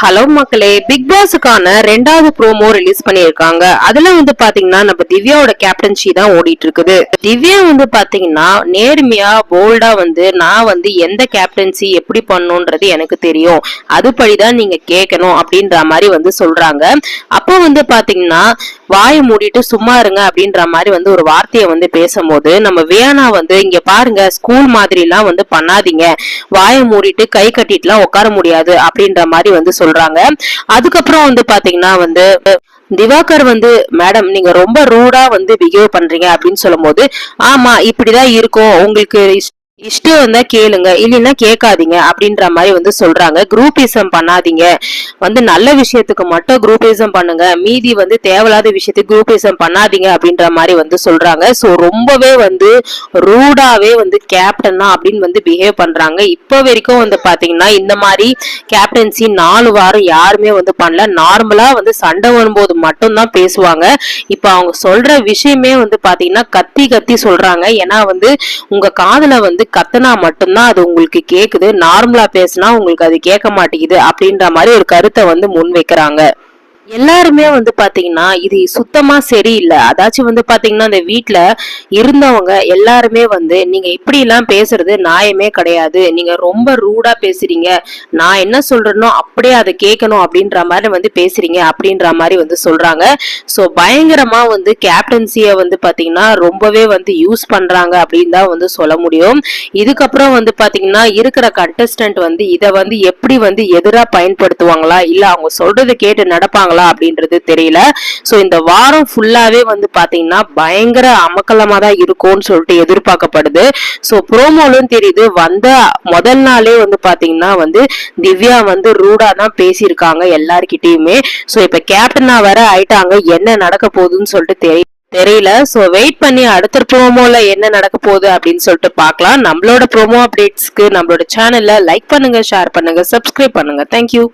Hello மக்களே, big பாஸுக்கான 2வது promo release பண்ணிருக்காங்க. அதுல பாத்தீங்கன்னா நம்ம திவ்யாவோட கேப்டன்சி தான் ஓடிட்டு இருக்குது. திவ்யா பாத்தீங்கன்னா நேர்மையா போல்டா நான் எந்த கேப்டன்சி எப்படி பண்ணுன்றது எனக்கு தெரியும், அதுபடிதான் நீங்க கேட்கணும் அப்படின்ற மாதிரி சொல்றாங்க. அப்போ பாத்தீங்கன்னா வாயை மூடிட்டு சும்மா இருங்க அப்படின்ற மாதிரி ஒரு வார்த்தையை பேசும்போது நம்ம வியானா இங்க பாருங்க, ஸ்கூல் மாதிரி எல்லாம் பண்ணாதீங்க, வாயை மூடிட்டு கை கட்டிட்டு எல்லாம் உட்கார முடியாது அப்படின்ற மாதிரி சொல்றாங்க. அதுக்கப்புறம் பாத்தீங்கன்னா திவாகர் மேடம் நீங்க ரொம்ப ரூடா பிஹேவ் பண்றீங்க அப்படின்னு சொல்லும் போது, ஆமா இப்படிதான் இருக்கும், உங்களுக்கு இஷ்டம் வந்தா கேளுங்க, இல்லைன்னா கேட்காதீங்க அப்படின்ற மாதிரி சொல்றாங்க. குரூப்பிசம் பண்ணாதீங்க, நல்ல விஷயத்துக்கு மட்டும் குரூப்பிசம் பண்ணுங்க, மீதி தேவையில்லாத விஷயத்துக்கு குரூப்பிசம் பண்ணாதீங்க அப்படின்ற மாதிரி சொல்றாங்க. சோ ரொம்பவே ரூடாவே கேப்டன் தான் அப்படின்னு பிஹேவ் பண்றாங்க. இப்ப வரைக்கும் பாத்தீங்கன்னா இந்த மாதிரி கேப்டன்சி 4 வாரம் யாருமே பண்ணல. நார்மலா சண்டை வரும்போது மட்டும் தான் பேசுவாங்க. இப்ப அவங்க சொல்ற விஷயமே பாத்தீங்கன்னா கத்தி கத்தி சொல்றாங்க. ஏன்னா உங்க காதுல கத்துனா மட்டும்தான் அது உங்களுக்கு கேக்குது, நார்மலா பேசினா உங்களுக்கு அது கேட்க மாட்டேங்குது அப்படின்ற மாதிரி ஒரு கருத்தை முன் வைக்கிறாங்க. எல்லாருமே பாத்தீங்கன்னா இது சுத்தமா சரியில்லை. அதாச்சும் பாத்தீங்கன்னா அந்த வீட்டுல இருந்தவங்க எல்லாருமே நீங்க இப்படி எல்லாம் பேசுறது நியாயமே கிடையாது, நீங்க ரொம்ப ரூடா பேசுறீங்க, நான் என்ன சொல்றேனோ அப்படியே அதை கேட்கணும் அப்படின்ற மாதிரி பேசுறீங்க அப்படின்ற மாதிரி சொல்றாங்க. சோ பயங்கரமா கேப்டன்சிய பாத்தீங்கன்னா ரொம்பவே யூஸ் பண்றாங்க அப்படின்னு தான் சொல்ல முடியும். இதுக்கப்புறம் பாத்தீங்கன்னா இருக்கிற கண்டஸ்டன்ட் இதை எப்படி எதிரா பயன்படுத்துவாங்களா, இல்ல அவங்க சொல்றதை கேட்டு நடப்பாங்களா அப்படின்றது தெரியல. சோ இந்த வாரம் ஃபுல்லாவே பாத்தீங்கன்னா பயங்கர அமக்கலமா தான் இருக்கும்னு சொல்லிட்டு எதிர்பார்க்கப்படுது. சோ ப்ரோமோலும் தெரியுது, முதல் நாளே பாத்தீங்கன்னா திவ்யா ரூடா தான் பேசியிருக்காங்க எல்லார்கிட்டயுமே. சோ இப்ப கேப்டனா வர ஆயிட்டாங்க, என்ன நடக்க போகுதுன்னு சொல்லிட்டு தெரியல. சோ வெயிட் பண்ணி அடுத்த ப்ரோமோல என்ன நடக்க போகுது அப்படின்னு சொல்லிட்டு பார்க்கலாம். நம்மளோட ப்ரோமோ அப்டேட்ஸ்க்கு நம்மளோட சேனல்ல லைக் பண்ணுங்க, ஷேர் பண்ணுங்க, சப்ஸ்கிரைப் பண்ணுங்க. தேங்க்யூ.